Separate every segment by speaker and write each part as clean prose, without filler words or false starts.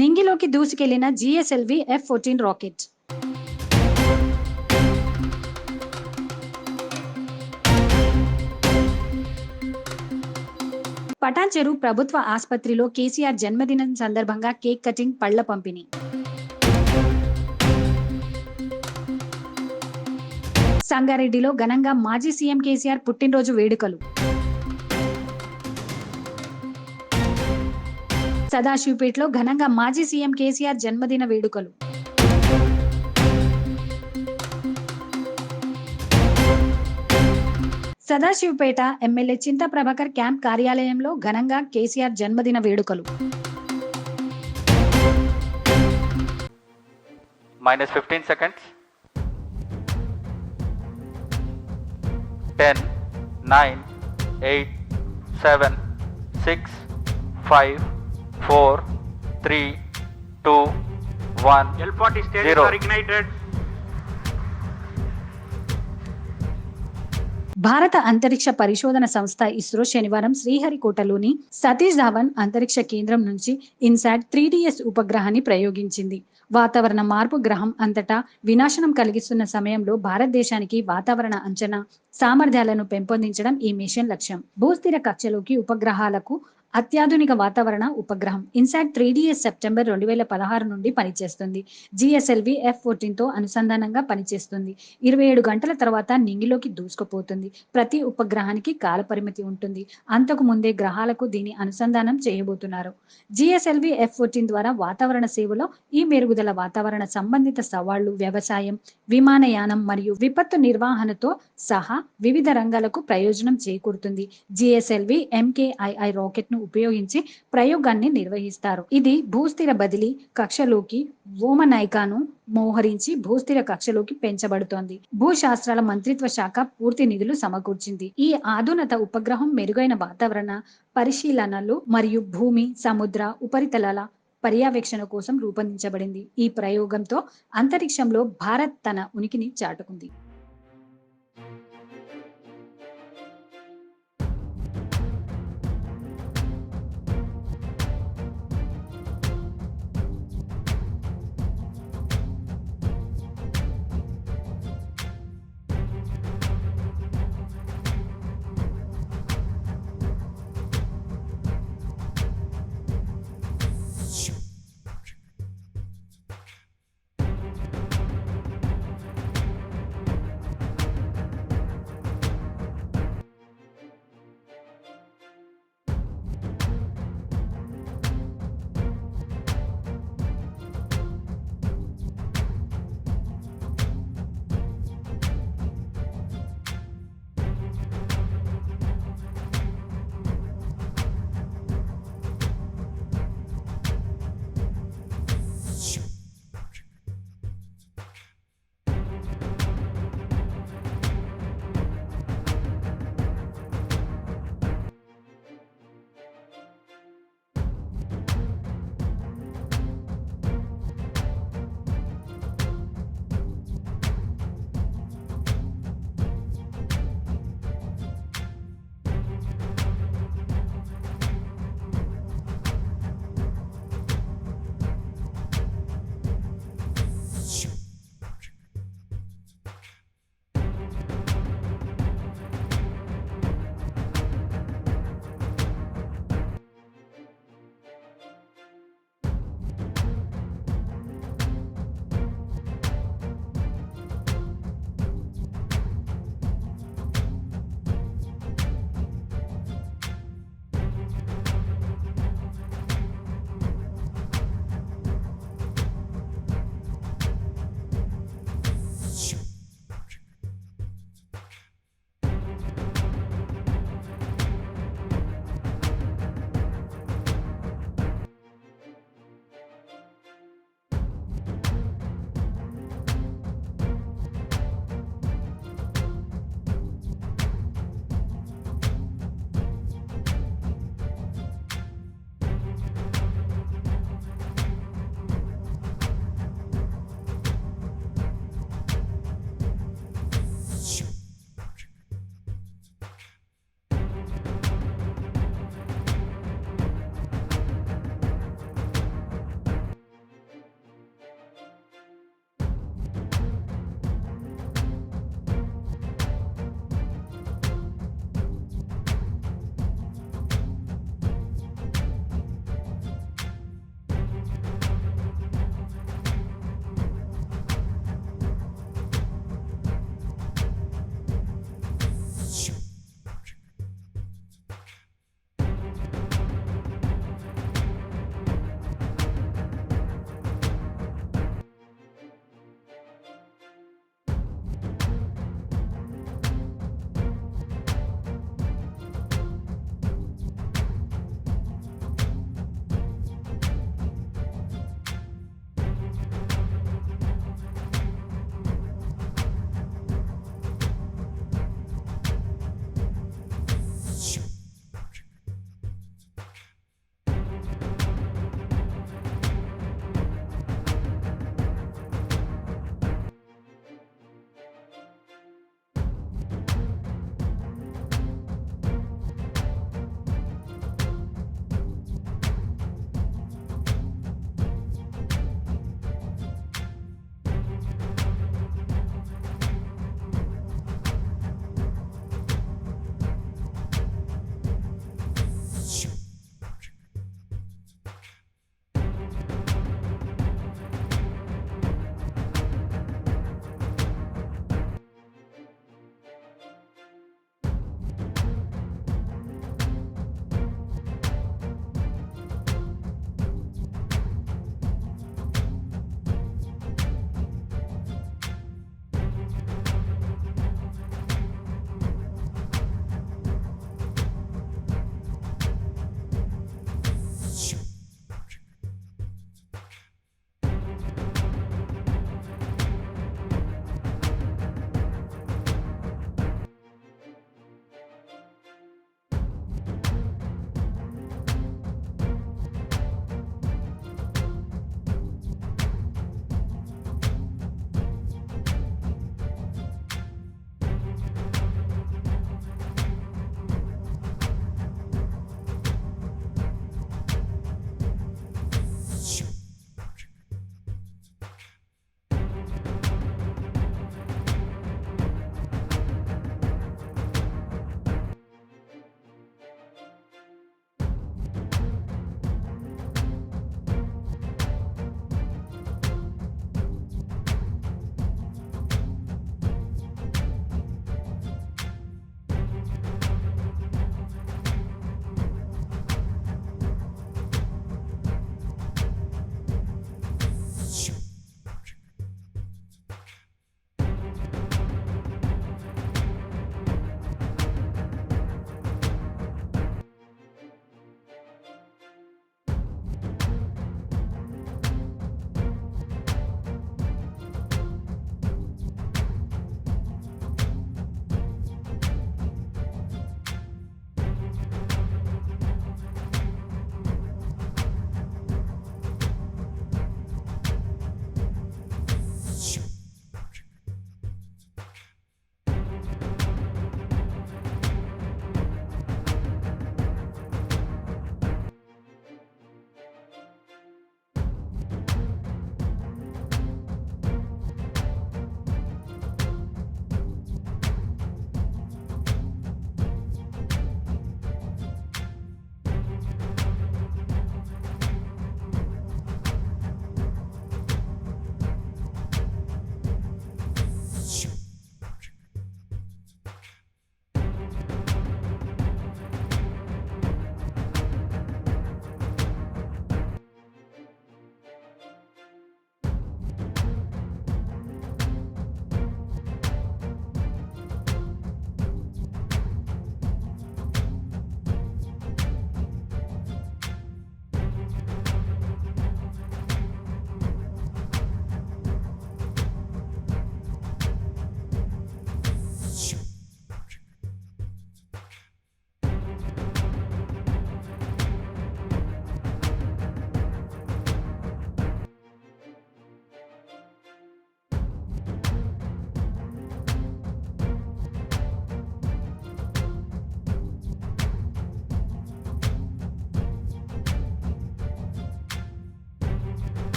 Speaker 1: నింగిలోకి దూసుకెళ్లిన GSLV F-14 rocket. Patancheru ప్రభుత్వ ఆసుపత్రిలో కేసీఆర్ జన్మదినం సందర్భంగా కేక్ కటింగ్, పళ్ల పంపిణీ. సంగారెడ్డిలో ఘనంగా మాజీ సీఎం కేసీఆర్ పుట్టినరోజు వేడుకలు. సదాశివపేటలో ఘనంగా మాజీ సీఎం కేసీఆర్ జన్మదిన వేడుకలు. సదాశివపేట ఎమ్మెల్యే చింతా ప్రభాకర్ క్యాంప్ కార్యాలయంలో ఘనంగా కేసీఆర్ జన్మదిన వేడుకలు.
Speaker 2: -15 seconds. 10, 9, 8, 7, 6, 5, 4, 3, 2, 1.
Speaker 3: L40 stages
Speaker 2: 0.
Speaker 3: are ignited.
Speaker 1: భారత అంతరిక్ష పరిశోధన సంస్థ ఇస్రో శనివారం శ్రీహరికోటలోని సతీష్ ధావన్ అంతరిక్ష కేంద్రం నుంచి ఇన్సాట్ 3DS ఉపగ్రహాన్ని ప్రయోగించింది. వాతావరణ మార్పు గ్రహం అంతటా వినాశనం కలిగిస్తున్న సమయంలో భారతదేశానికి వాతావరణ అంచనా సామర్థ్యాలను పెంపొందించడం ఈ మిషన్ లక్ష్యం. భూస్థిర కక్షలోకి ఉపగ్రహాలకు అత్యాధునిక వాతావరణ ఉపగ్రహం ఇన్సాట్ 3DS సెప్టెంబర్ 2016 నుండి పనిచేస్తుంది. జిఎస్ఎల్వి F-14 తో అనుసంధానంగా పనిచేస్తుంది. 27 గంటల తర్వాత నింగిలోకి దూసుకుపోతుంది. ప్రతి ఉపగ్రహానికి కాల పరిమితి ఉంటుంది. అంతకు ముందే గ్రహాలకు దీని అనుసంధానం చేయబోతున్నారు. జిఎస్ఎల్వి F-14 ద్వారా వాతావరణ సేవలో ఈ మెరుగుదల వాతావరణ సంబంధిత సవాళ్లు, వ్యవసాయం, విమానయానం మరియు విపత్తు నిర్వహణతో సహా వివిధ రంగాలకు ప్రయోజనం చేకూరుతుంది. జిఎస్ఎల్వి MKII రాకెట్ ను ఉపయోగించి ప్రయోగాన్ని నిర్వహిస్తారు. ఇది భూస్థిర బదిలీ కక్షలోకి ఓమనైకాను మోహరించి భూస్థిర కక్షలోకి పెంచబడుతోంది. భూశాస్త్రాల మంత్రిత్వ శాఖ పూర్తి నిధులు సమకూర్చింది. ఈ ఆధునిక ఉపగ్రహం మెరుగైన వాతావరణ పరిశీలనలు మరియు భూమి, సముద్ర ఉపరితలాల పర్యవేక్షణ కోసం రూపొందించబడింది. ఈ ప్రయోగంతో అంతరిక్షంలో భారత్ తన ఉనికిని చాటుకుంది.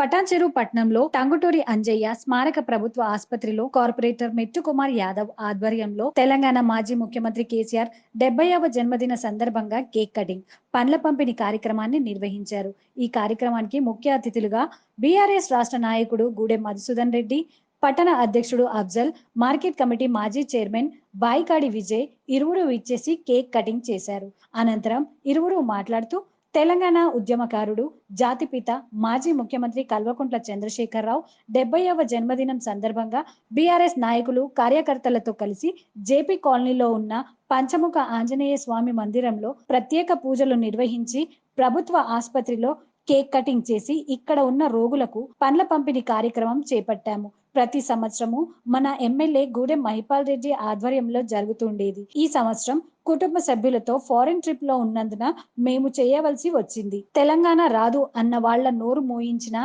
Speaker 1: పటాన్చెరు పట్టణంలో టంగుటూరి అంజయ్య స్మారక ప్రభుత్వ ఆసుపత్రిలో కార్పొరేటర్ మెట్టు కుమార్ యాదవ్ ఆధ్వర్యంలో తెలంగాణ మాజీ ముఖ్యమంత్రి కేసీఆర్ 70వ జన్మదిన సందర్భంగా కేక్ కటింగ్, పండ్ల పంపిణీ కార్యక్రమాన్ని నిర్వహించారు. ఈ కార్యక్రమానికి ముఖ్య అతిథులుగా బీఆర్ఎస్ రాష్ట్ర నాయకుడు గూడెం మధుసూదన్ రెడ్డి, పట్టణ అధ్యక్షుడు అఫ్జల్, మార్కెట్ కమిటీ మాజీ చైర్మన్ బాయికాడి విజయ్ ఇరువురు విచ్చేసి కేక్ కటింగ్ చేశారు. అనంతరం ఇరువురు మాట్లాడుతూ తెలంగాణ ఉద్యమకారుడు, జాతిపిత, మాజీ ముఖ్యమంత్రి కల్వకుంట్ల చంద్రశేఖరరావు 70వ జన్మదినం సందర్భంగా బీఆర్ఎస్ నాయకులు, కార్యకర్తలతో కలిసి జేపీ కాలనీలో ఉన్న పంచముఖ ఆంజనేయ స్వామి మందిరంలో ప్రత్యేక పూజలు నిర్వహించి ప్రభుత్వ ఆసుపత్రిలో కేక్ కటింగ్ చేసి ఇక్కడ ఉన్న రోగులకు పండ్ల పంపిణీ కార్యక్రమం చేపట్టాము. ప్రతి సంవత్సరము మన ఎమ్మెల్యే గూడెం మహిపాల్ రెడ్డి ఆధ్వర్యంలో జరుగుతుండేది. ఈ సంవత్సరం కుటుంబ సభ్యులతో ఫారెన్ ట్రిప్ లో ఉన్నందున మేము చేయవలసి వచ్చింది. తెలంగాణ రాదు అన్న వాళ్ల నోరు మోయించిన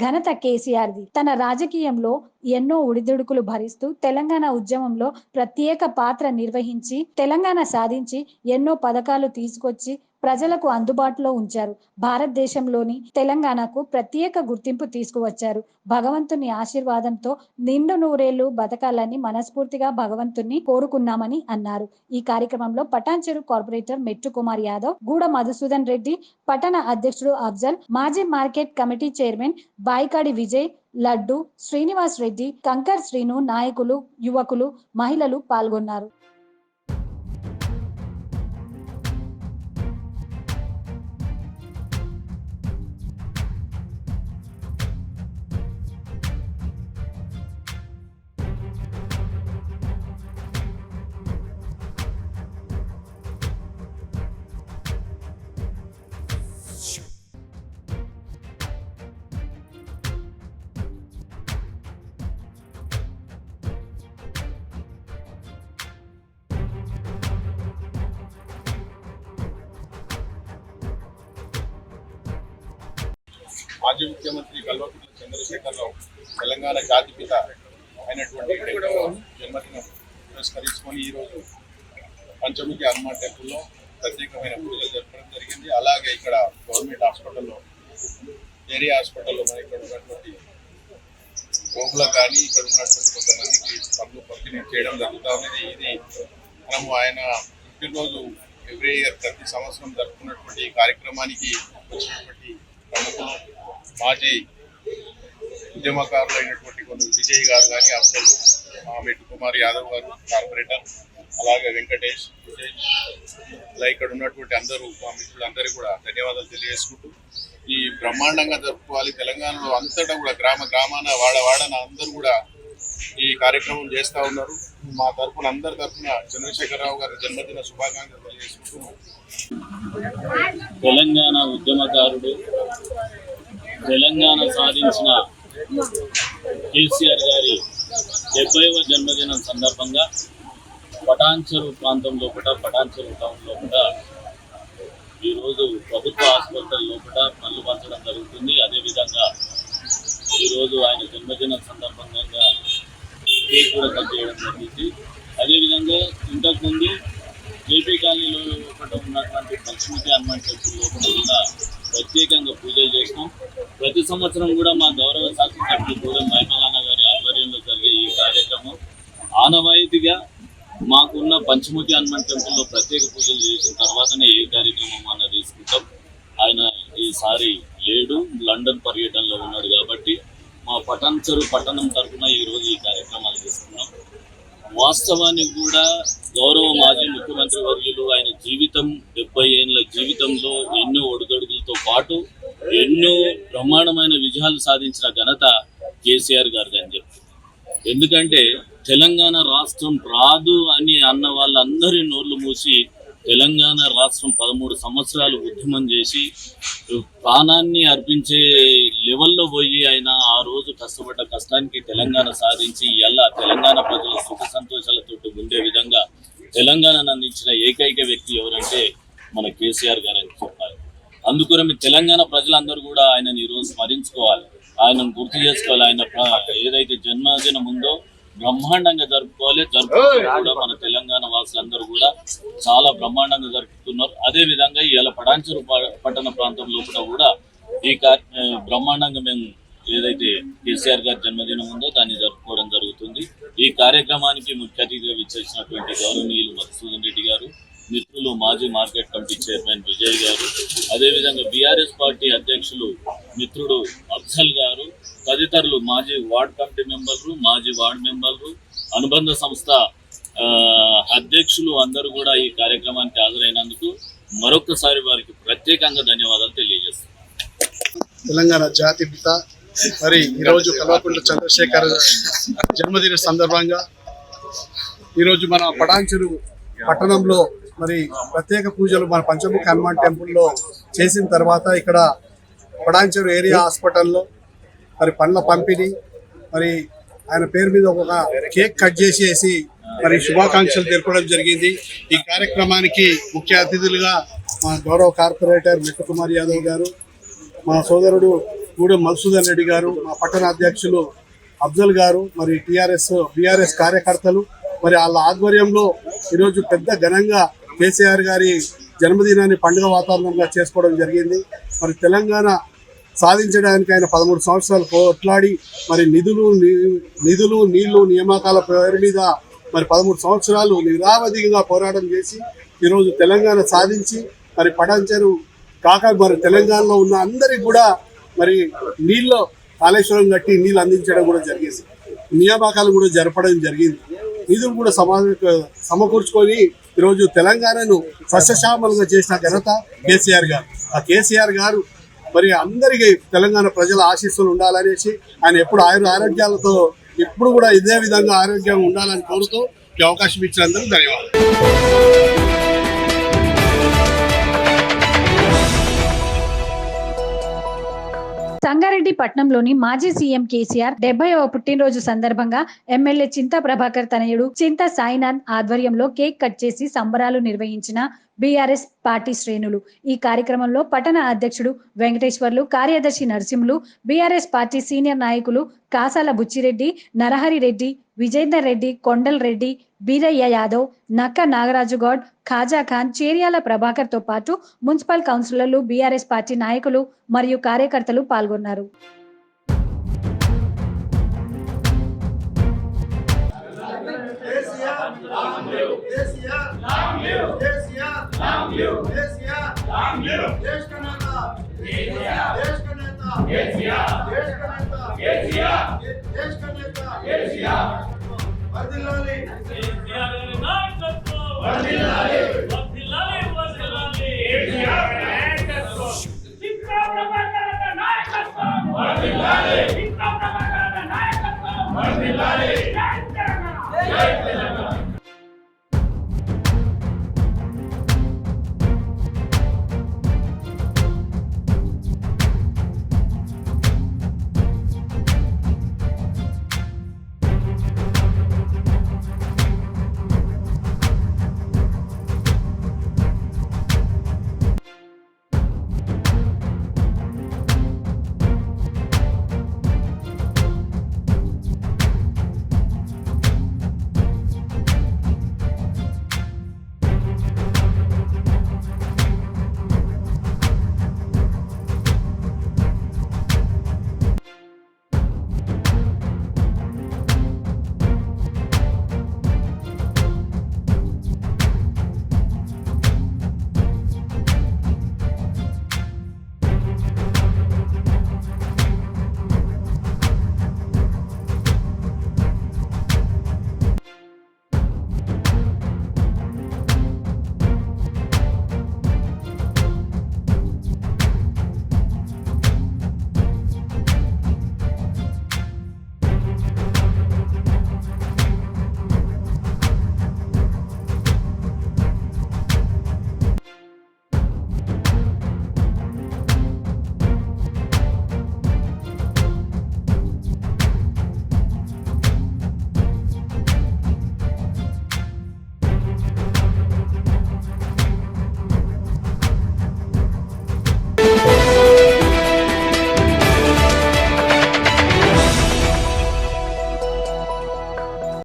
Speaker 1: ఘనత కేసీఆర్ది. తన రాజకీయంలో ఎన్నో ఒడిదుడుకులు భరిస్తూ తెలంగాణ ఉద్యమంలో ప్రత్యేక పాత్ర నిర్వహించి తెలంగాణ సాధించి ఎన్నో పథకాలు తీసుకొచ్చి ప్రజలకు అందుబాటులో ఉంచారు. భారతదేశంలోని తెలంగాణకు ప్రత్యేక గుర్తింపు తీసుకువచ్చారు. భగవంతుని ఆశీర్వాదంతో నిండు నూరేళ్లు బతకాలని మనస్ఫూర్తిగా భగవంతుని కోరుకున్నామని అన్నారు. ఈ కార్యక్రమంలో పటాన్చెరు కార్పొరేటర్ మెట్టు కుమార్ యాదవ్, గూడ మధుసూదన్ రెడ్డి, పట్టణ అధ్యక్షుడు అఫ్జల్, మాజీ market committee chairman Baikadi Vijay, Laddu, Srinivas Reddy, Kankar Srinu, నాయకులు, యువకులు, మహిళలు పాల్గొన్నారు.
Speaker 3: మాజీ ముఖ్యమంత్రి కల్వకుంట్ల చంద్రశేఖరరావు తెలంగాణ జాతిపిత అయినటువంటి జన్మదినం పురస్కరించుకొని ఈరోజు పంచముఖి హనుమాన్ టెంపుల్లో ప్రత్యేకమైన పూజలు జరపడం జరిగింది. అలాగే ఇక్కడ గవర్నమెంట్ హాస్పిటల్లో, ఏరియా హాస్పిటల్లో మన ఇక్కడ ఉన్నటువంటి రోగులకు కానీ ఇక్కడ ఉన్నటువంటి కొంతమందికి పనులు పంపిణీ చేయడం జరుగుతూ ఉన్నది. ఇది మనము ఆయన పుట్టినరోజు ఎవ్రీ ఇయర్ ప్రతి సంవత్సరం జరుపుకున్నటువంటి ఈ కార్యక్రమానికి వచ్చినటువంటి ప్రముఖులు, మాజీ ఉద్యమకారులు అయినటువంటి కొన్ని విజయ్ గారు కానీ, అఫ్జల్, మెట్టు కుమార్ యాదవ్ గారు కార్పొరేటర్, అలాగే వెంకటేష్, విజయ్, ఇలా ఇక్కడ ఉన్నటువంటి అందరూ మా మిత్రులందరికీ కూడా ధన్యవాదాలు తెలియజేసుకుంటూ ఈ బ్రహ్మాండంగా జరుపుకోవాలి. తెలంగాణలో అంతటా కూడా గ్రామాన వాడన అందరూ కూడా ఈ కార్యక్రమం చేస్తూ ఉన్నారు. మా తరఫున అందరి తరఫున చంద్రశేఖరరావు గారి జన్మదిన శుభాకాంక్షలు తెలియజేసుకుంటున్నాం.
Speaker 4: తెలంగాణ ఉద్యమకారుడు, తెలంగాణ సాధించిన కేసీఆర్ గారి 70వ జన్మదినం సందర్భంగా పటాన్చెరు ప్రాంతంలో కూడా, పటాన్చెరు టౌన్లో కూడా ఈరోజు ప్రభుత్వ ఆసుపత్రుల్లో కూడా పనులు పంచడం జరుగుతుంది. అదేవిధంగా ఈరోజు ఆయన జన్మదినం సందర్భంగా కేక్ కూడా కట్ చేయడం జరిగింది. అదేవిధంగా ఇంతకుముందు జేపీ కాలనీలో ఒకటి ఉన్నటువంటి పంచముఖి హనుమాన్ టెంపుల్ లోపల కూడా ప్రత్యేకంగా పూజలు చేసినాం. ప్రతి సంవత్సరం కూడా మా గౌరవ శాసనసభ్యులు కూడా మహిమలాన్న గారి ఆధ్వర్యంలో జరిగే ఈ కార్యక్రమం ఆనవాయితీగా మాకున్న పంచముఖి హనుమాన్ టెంపుల్లో ప్రత్యేక పూజలు చేసిన తర్వాతనే ఏ కార్యక్రమం అన్న తీసుకుంటాం. ఆయన ఈసారి లేడు, లండన్ పర్యటనలో ఉన్నాడు కాబట్టి మా పటాన్చెరు పట్టణం తరఫున ఈరోజు ఈ కార్యక్రమాలు తీసుకున్నాం. వాస్తవానికి కూడా గౌరవ మాజీ ముఖ్యమంత్రి వర్యులు ఆయన జీవితం 70 ఏళ్ళ జీవితంలో ఎన్నో ఒడిదొడుకులతో పాటు ఎన్నో బ్రహ్మాండమైన విజయాలు సాధించిన ఘనత కేసీఆర్ గారిది అని చెప్పి. ఎందుకంటే తెలంగాణ రాష్ట్రం రాదు అని అన్న వాళ్ళందరి నోళ్లు మూసి తెలంగాణ రాష్ట్రం 13 సంవత్సరాలు ఉద్యమం చేసి ప్రాణాన్ని అర్పించే లెవెల్లో పోయి ఆయన ఆ రోజు కష్టపడ్డ కష్టానికి తెలంగాణ సాధించి ఇలా తెలంగాణ ప్రజల సుఖ సంతోషాలతో ఉండే విధంగా తెలంగాణను అందించిన ఏకైక వ్యక్తి ఎవరంటే మన కేసీఆర్ గారు అని చెప్పాలి. అందుకని తెలంగాణ ప్రజలందరూ కూడా ఆయనని ఈరోజు స్మరించుకోవాలి, ఆయనను గుర్తు చేసుకోవాలి. ఆయన ఏదైతే జన్మదినం ఉందో బ్రహ్మాండంగా జరుపుకోవాలి. కూడా మన తెలంగాణ వాసులందరూ కూడా చాలా బ్రహ్మాండంగా జరుపుతున్నారు. అదేవిధంగా ఇలా పటాన్చెరు పట్టణ ప్రాంతంలో కూడా ఈ బ్రహ్మాండంగా మేము ఏదైతే కేసీఆర్ గారి జన్మదినం ఉందో దాన్ని జరుపుకోవడం జరుగుతుంది. ఈ కార్యక్రమానికి ముఖ్య అతిథిగా విచ్చేసినటువంటి గౌరవనీయులు మధుసూదన్ రెడ్డి గారు, మిత్రులు మాజీ మార్కెట్ కమిటీ చైర్మన్ విజయ్ గారు, అదేవిధంగా బీఆర్ఎస్ పార్టీ అధ్యక్షులు మిత్రుడు అఫ్జల్ గారు, తదితరులు మాజీ వార్డ్ కమిటీ మెంబర్లు, మాజీ వార్డు మెంబర్లు, అనుబంధ సంస్థ అధ్యక్షులు అందరూ కూడా ఈ కార్యక్రమానికి హాజరైనందుకు మరొకసారి వారికి ప్రత్యేకంగా ధన్యవాదాలు తెలియజేస్తున్నాను.
Speaker 5: తెలంగాణ జాతిపిత మరి ఈరోజు కల్వకుంట్ల చంద్రశేఖర్ జన్మదిన సందర్భంగా ఈరోజు మన పటాన్చెరు పట్టణంలో మరి ప్రత్యేక పూజలు మన పంచముఖ హనుమాన్ టెంపుల్లో చేసిన తర్వాత ఇక్కడ పటాన్చెరు ఏరియా హాస్పిటల్లో మరి పండ్ల పంపిణీ, మరి ఆయన పేరు మీద ఒక కేక్ కట్ చేసేసి మరి శుభాకాంక్షలు తెలపడం జరిగింది. ఈ కార్యక్రమానికి ముఖ్య అతిథులుగా మా గౌరవ కార్పొరేటర్ మిట్టు కుమార్ యాదవ్ గారు, మా సోదరుడు గూడెం మధుసూదన్ రెడ్డి గారు, మా పట్టణ అధ్యక్షులు అఫ్జల్ గారు, మరి బీఆర్ఎస్ కార్యకర్తలు మరి వాళ్ళ ఆధ్వర్యంలో ఈరోజు పెద్ద ఘనంగా కేసీఆర్ గారి జన్మదినాన్ని పండుగ వాతావరణంగా చేసుకోవడం జరిగింది. మరి తెలంగాణ సాధించడానికి ఆయన 13 సంవత్సరాలు పోట్లాడి మరి నిధులు నీళ్లు నియామకాల పేరు మీద మరి 13 సంవత్సరాలు నిరావధిగా పోరాటం చేసి ఈరోజు తెలంగాణ సాధించి మరి పటాన్చెరు కాక మరి తెలంగాణలో ఉన్న అందరికి కూడా మరి నీళ్ళు కాళేశ్వరం కట్టి నీళ్ళు అందించడం కూడా జరిగింది. నియామకాలు కూడా జరపడం జరిగింది. నిధులు కూడా సమకూర్చుకొని ఈరోజు తెలంగాణను సస్యశ్యామలంగా చేసిన ఘనత కేసీఆర్ గారు. ఆ కేసీఆర్ గారు మరి అందరికీ తెలంగాణ ప్రజల ఆశీస్సులు ఉండాలనేసి ఆయన ఎప్పుడు ఆరోగ్యాలతో ఎప్పుడు కూడా ఇదే విధంగా ఆరోగ్యంగా ఉండాలని కోరుతూ ఈ అవకాశం ఇచ్చినందుకు ధన్యవాదాలు.
Speaker 1: సంగారెడ్డి పట్నంలోని మాజీ సీఎం కేసీఆర్ 70వ పుట్టినరోజు సందర్భంగా ఎమ్మెల్యే చింతా ప్రభాకర్ తనయుడు చింతా సాయినాథ్ ఆధ్వర్యంలో కేక్ కట్ చేసి సంబరాలు నిర్వహించిన బీఆర్ఎస్ పార్టీ శ్రేణులు. ఈ కార్యక్రమంలో పట్టణ అధ్యక్షుడు వెంకటేశ్వర్లు, కార్యదర్శి నరసింహులు, బీఆర్ఎస్ పార్టీ సీనియర్ నాయకులు కాసాల బుచ్చిరెడ్డి, నరహరి రెడ్డి, విజేందర్ రెడ్డి, కొండల్ రెడ్డి, బీరయ్య యాదవ్, నక్క నాగరాజు గౌడ్, ఖాజా ఖాన్, చేర్యాల ప్రభాకర్ తో పాటు మున్సిపల్ కౌన్సిలర్లు, బీఆర్ఎస్ పార్టీ నాయకులు మరియు కార్యకర్తలు పాల్గొన్నారు.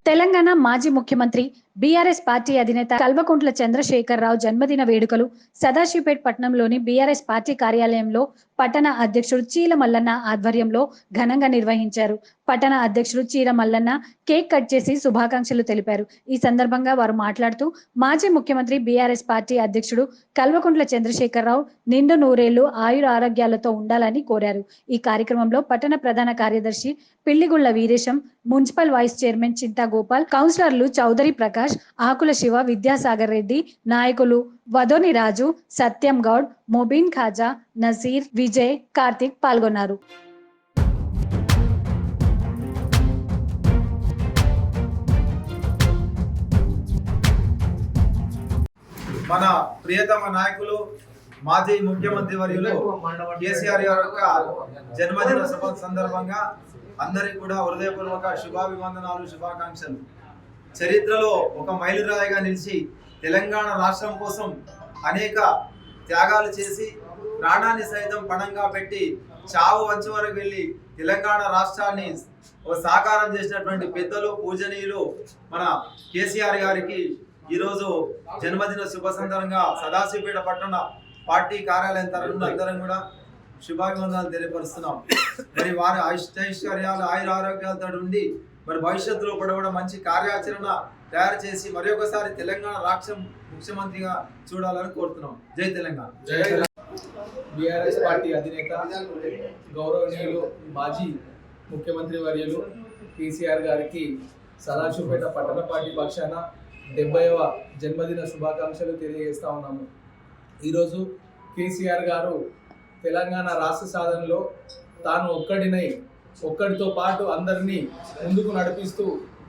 Speaker 1: తెలంగాణ మాజీ ముఖ్యమంత్రి బీఆర్ఎస్ పార్టీ అధినేత కల్వకుంట్ల చంద్రశేఖర్ రావు జన్మదిన వేడుకలు సదాశివపేట్ పట్టణంలోని బీఆర్ఎస్ పార్టీ కార్యాలయంలో పట్టణ అధ్యక్షుడు చీల మల్లన్న ఆధ్వర్యంలో ఘనంగా నిర్వహించారు. పట్టణ అధ్యక్షుడు చీల మల్లన్న కేక్ కట్ చేసి శుభాకాంక్షలు తెలిపారు. ఈ సందర్భంగా వారు మాట్లాడుతూ మాజీ ముఖ్యమంత్రి బీఆర్ఎస్ పార్టీ అధ్యక్షుడు కల్వకుంట్ల చంద్రశేఖరరావు నిండు నూరేళ్లు ఆయుర ఆరోగ్యాలతో ఉండాలని కోరారు. ఈ కార్యక్రమంలో పట్టణ ప్రధాన కార్యదర్శి పిల్లిగుళ్ల వీరేశం, మున్సిపల్ వైస్ చైర్మన్ చింతా గోపాల్, కౌన్సిలర్లు చౌదరి ప్రకాష్, ఆకుల శివ, విద్యాసాగర్ రెడ్డి, నాయకులు వదోని రాజు, సత్యం గౌడ్, మొబీన్ ఖాజా, నజీర్, విజయ్, కార్తిక్ పాల్గొన్నారు.
Speaker 6: మన ప్రియతమ నాయకులు మాజీ ముఖ్యమంత్రి వర్యులు కేసీఆర్ గారి యొక్క జన్మదిన సందర్భంగా అందరికీ కూడా హృదయపూర్వక శుభాభివందనాలు, శుభాకాంక్షలు. చరిత్రలో ఒక మైలురాయిగా నిలిచి తెలంగాణ రాష్ట్రం కోసం అనేక త్యాగాలు చేసి ప్రాణాన్ని సైతం పణంగా పెట్టి చావు వంచ వరకు వెళ్ళి తెలంగాణ రాష్ట్రాన్ని ఒక సాకారం చేసినటువంటి పెద్దలు, పూజనీయులు మన కేసీఆర్ గారికి ఈరోజు జన్మదిన శుభ సందర్భంగా సదాశివపేట పట్టణ పార్టీ కార్యాలయం తరఫున అందరం కూడా శుభాభివందనాలు తెలియపరుస్తున్నాం. మరి వారి ఐశ్వర్యాలు, ఆయుర ఆరోగ్యాలతో ఉండి మరి భవిష్యత్తులో కూడా మంచి కార్యాచరణ తయారు చేసి మరి ఒకసారి తెలంగాణ రాష్ట్రం ముఖ్యమంత్రిగా చూడాలని కోరుతున్నాం. జై తెలంగాణ.
Speaker 7: బీఆర్ఎస్ పార్టీ అధినేత గౌరవనీయులు మాజీ ముఖ్యమంత్రి వర్యులు కేసీఆర్ గారికి సదాశివపేట పట్టణ పార్టీ పక్షాన 70వ జన్మదిన శుభాకాంక్షలు తెలియజేస్తా ఉన్నాము. ఈరోజు కేసీఆర్ గారు తెలంగాణ రాష్ట్ర సాధనలో తాను ఒక్కడితో పాటు అందరినీ ముందుకు నడిపిస్తూ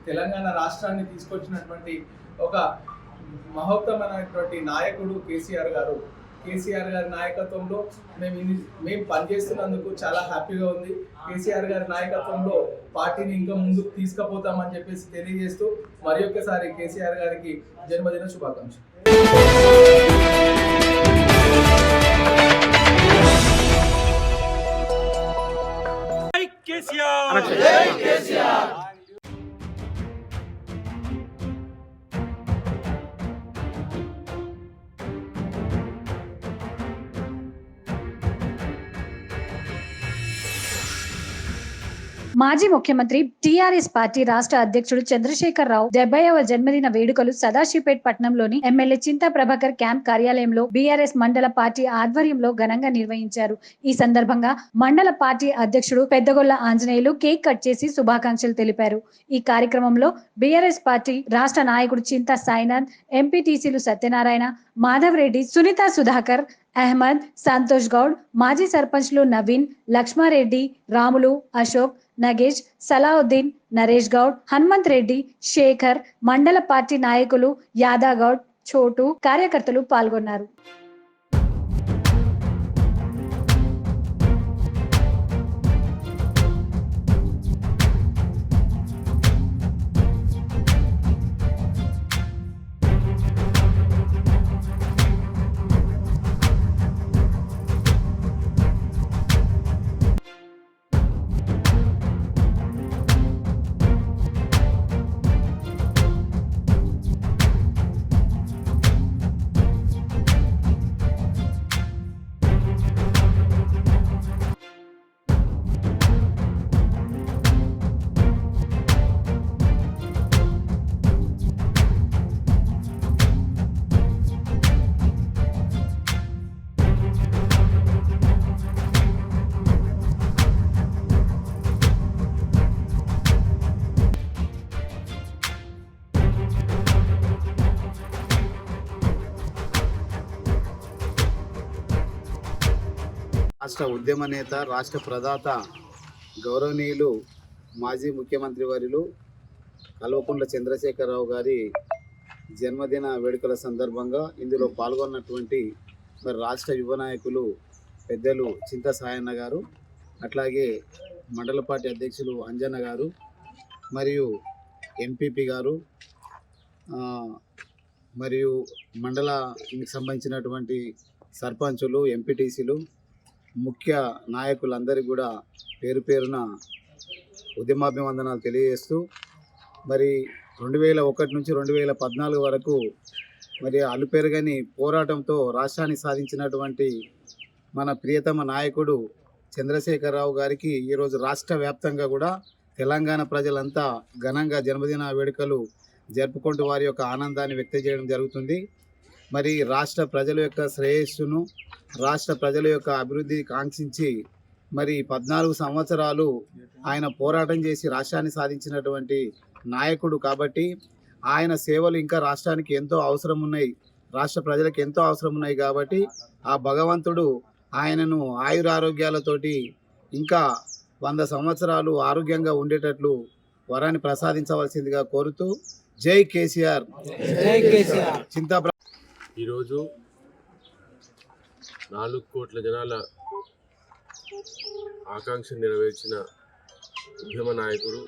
Speaker 7: తెలంగాణ రాష్ట్రాన్ని తీసుకొచ్చినటువంటి ఒక మహోత్తమైనటువంటి నాయకుడు కేసీఆర్ గారు. కేసీఆర్ గారి నాయకత్వంలో మేము పనిచేస్తున్నందుకు చాలా హ్యాపీగా ఉంది. కేసీఆర్ గారి నాయకత్వంలో పార్టీని ఇంకా ముందుకు తీసుకుపోతామని చెప్పేసి తెలియజేస్తూ మరి ఒక్కసారి కేసీఆర్ గారికి జన్మదిన శుభాకాంక్షలు.
Speaker 1: మాజీ ముఖ్యమంత్రి టీఆర్ఎస్ పార్టీ రాష్ట్ర అధ్యక్షుడు చంద్రశేఖరరావు 70వ జన్మదిన వేడుకలు సదాశివపేట్ పట్టణంలోని ఎమ్మెల్యే చింతా ప్రభాకర్ క్యాంప్ కార్యాలయంలో బీఆర్ఎస్ మండల పార్టీ ఆధ్వర్యంలో ఘనంగా నిర్వహించారు. ఈ సందర్భంగా మండల పార్టీ అధ్యక్షుడు పెద్దగొల్ల ఆంజనేయులు కేక్ కట్ చేసి శుభాకాంక్షలు తెలిపారు. ఈ కార్యక్రమంలో బీఆర్ఎస్ పార్టీ రాష్ట్ర నాయకుడు చింతా సాయినాథ్, ఎంపీటీసీలు సత్యనారాయణ, మాధవ్ రెడ్డి, సునీత సుధాకర్, అహ్మద్, సంతోష్ గౌడ్, మాజీ సర్పంచ్లు నవీన్, లక్ష్మారెడ్డి, రాములు, అశోక్, నగేష్, సలావుద్దీన్, నరేష్ గౌడ్, హనుమంత్ రెడ్డి, శేఖర్, మండల పార్టీ నాయకులు యాదా గౌడ్, చోటు, కార్యకర్తలు పాల్గొన్నారు.
Speaker 8: రాష్ట్ర ఉద్యమ నేత, రాష్ట్ర ప్రదాత, గౌరవనీయులు మాజీ ముఖ్యమంత్రి వర్యులు కల్వకుంట్ల చంద్రశేఖరరావు గారి జన్మదిన వేడుకల సందర్భంగా ఇందులో పాల్గొన్నటువంటి మరి రాష్ట్ర యువ నాయకులు పెద్దలు చింతా సాయన్న గారు, అట్లాగే మండల పార్టీ అధ్యక్షులు అంజన్న గారు, మరియు ఎంపీపీ గారు, మరియు మండలానికి సంబంధించినటువంటి సర్పంచులు, ఎంపీటీసీలు, ముఖ్య నాయకులందరికీ కూడా పేరు పేరున ఉద్యమాభివందనాలు తెలియజేస్తూ మరి 2001 నుంచి 2014 వరకు మరి అలుపెరగని పోరాటంతో రాష్ట్రాన్ని సాధించినటువంటి మన ప్రియతమ నాయకుడు చంద్రశేఖరరావు గారికి ఈరోజు రాష్ట్ర వ్యాప్తంగా కూడా తెలంగాణ ప్రజలంతా ఘనంగా జన్మదిన వేడుకలు జరుపుకుంటూ వారి యొక్క ఆనందాన్ని వ్యక్తం చేయడం జరుగుతుంది. మరి రాష్ట్ర ప్రజల యొక్క శ్రేయస్సును, రాష్ట్ర ప్రజల యొక్క అభివృద్ధి కాంక్షించి మరి 14 సంవత్సరాలు ఆయన పోరాటం చేసి రాష్ట్రాన్ని సాధించినటువంటి నాయకుడు కాబట్టి ఆయన సేవలు ఇంకా రాష్ట్రానికి ఎంతో అవసరం ఉన్నాయి, రాష్ట్ర ప్రజలకు ఎంతో అవసరం ఉన్నాయి కాబట్టి ఆ భగవంతుడు ఆయనను ఆయురారోగ్యాలతోటి ఇంకా 100 సంవత్సరాలు ఆరోగ్యంగా ఉండేటట్లు వరాన్ని ప్రసాదించవలసిందిగా కోరుతూ జై కేసీఆర్. చింతా
Speaker 9: ఈరోజు 4 కోట్ల జనాల ఆకాంక్ష నెరవేర్చిన ఉద్యమ నాయకుడు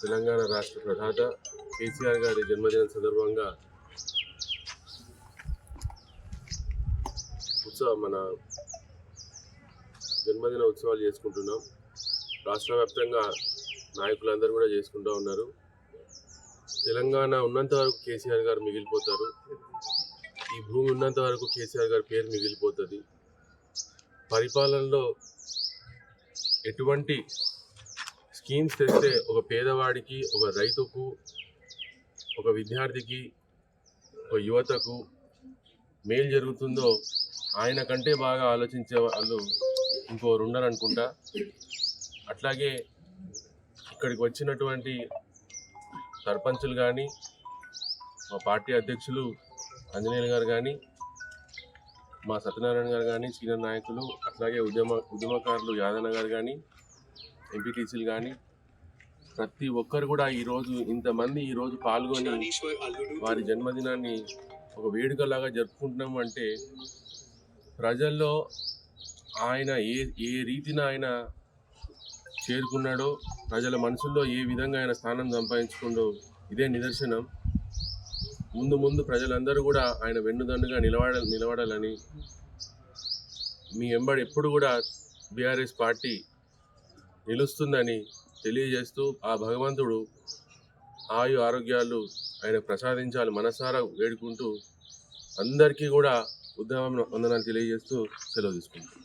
Speaker 9: తెలంగాణ రాష్ట్ర ప్రధాత కేసీఆర్ గారి జన్మదినం సందర్భంగా మన జన్మదిన ఉత్సవాలు చేసుకుంటున్నాం. రాష్ట్ర వ్యాప్తంగా నాయకులందరూ కూడా చేసుకుంటూ ఉన్నారు. తెలంగాణ ఉన్నంత వరకు కేసీఆర్ గారు మిగిలిపోతారు, ఈ భూమి ఉన్నంత వరకు కేసీఆర్ గారి పేరు మిగిలిపోతుంది. పరిపాలనలో ఎటువంటి స్కీమ్స్ తెస్తే ఒక పేదవాడికి, ఒక రైతుకు, ఒక విద్యార్థికి, ఒక యువతకు మేలు జరుగుతుందో ఆయన కంటే బాగా ఆలోచించే వాళ్ళు ఇంకోరు ఉండరనుకుంటా. అట్లాగే ఇక్కడికి వచ్చినటువంటి సర్పంచులు కానీ, మా పార్టీ అధ్యక్షులు ఆంజనేయులు గారు కానీ, మా సత్యనారాయణ గారు కానీ, సీనియర్ నాయకులు, అట్లాగే ఉద్యమకారులు యాదన్న గారు కానీ, ఎంపీటీసీలు కానీ, ప్రతి ఒక్కరు కూడా ఈరోజు ఇంతమంది ఈరోజు పాల్గొని వారి జన్మదినాన్ని ఒక వేడుకలాగా జరుపుకుంటున్నాము అంటే ప్రజల్లో ఆయన ఏ రీతిన ఆయన చేరుకున్నాడో, ప్రజల మనసుల్లో ఏ విధంగా ఆయన స్థానం సంపాదించుకుండో ఇదే నిదర్శనం. ముందు ప్రజలందరూ కూడా ఆయన వెన్నుదన్నుగా నిలబడాలని, మీ వెంబడి ఎప్పుడు కూడా బీఆర్ఎస్ పార్టీ నిలుస్తుందని తెలియజేస్తూ ఆ భగవంతుడు ఆయు ఆరోగ్యాలు ఆయన ప్రసాదించాలి మనసారా వేడుకుంటూ అందరికీ కూడా ఉద్యమ వందనాలు తెలియజేస్తూ సెలవు తీసుకుంటాం.